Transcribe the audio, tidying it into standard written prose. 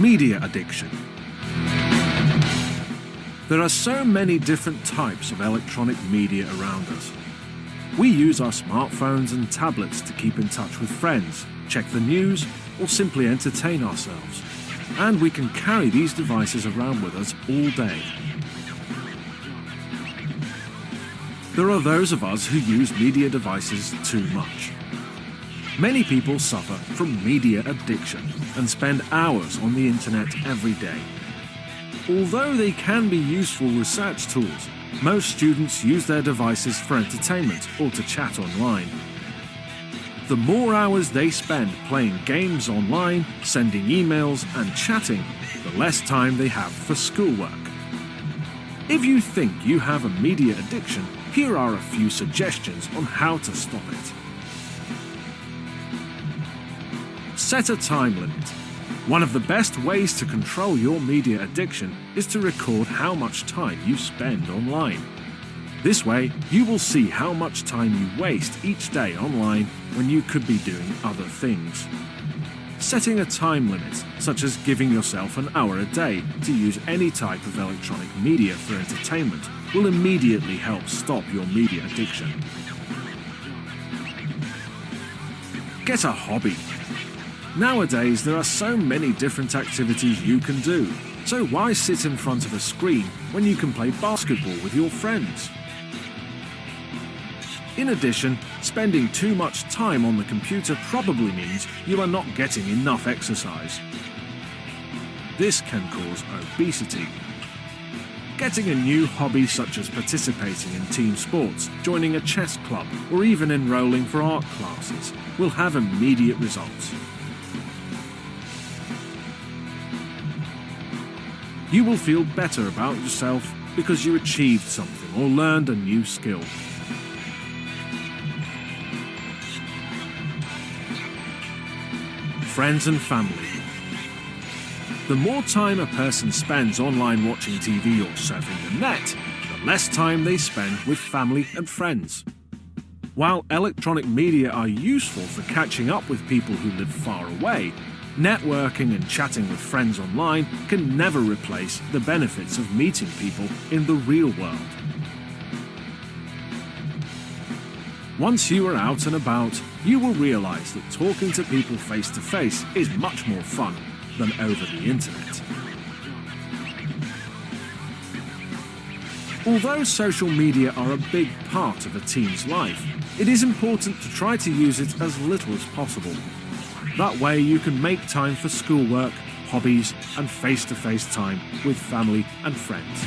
Media addiction. There are so many different types of electronic media around us. We use our smartphones and tablets to keep in touch with friends, check the news, or simply entertain ourselves. And we can carry these devices around with us all day. There are those of us who use media devices too much. Many people suffer from media addiction and spend hours on the internet every day. Although they can be useful research tools, most students use their devices for entertainment or to chat online. The more hours they spend playing games online, sending emails and chatting, the less time they have for schoolwork. If you think you have a media addiction, here are a few suggestions on how to stop it. Set a time limit. One of the best ways to control your media addiction is to record how much time you spend online. This way, you will see how much time you waste each day online when you could be doing other things. Setting a time limit, such as giving yourself an hour a day to use any type of electronic media for entertainment, will immediately help stop your media addiction. Get a hobby. Nowadays, there are so many different activities you can do, so why sit in front of a screen when you can play basketball with your friends? In addition, spending too much time on the computer probably means you are not getting enough exercise. This can cause obesity. Getting a new hobby such as participating in team sports, joining a chess club, or even enrolling for art classes will have immediate results. You will feel better about yourself because you achieved something or learned a new skill. Friends and family. The more time a person spends online watching TV or surfing the net, the less time they spend with family and friends. While electronic media are useful for catching up with people who live far away, networking and chatting with friends online can never replace the benefits of meeting people in the real world. Once you are out and about, you will realize that talking to people face to face is much more fun than over the internet. Although social media are a big part of a teen's life, it is important to try to use it as little as possible. That way you can make time for schoolwork, hobbies, and face-to-face time with family and friends.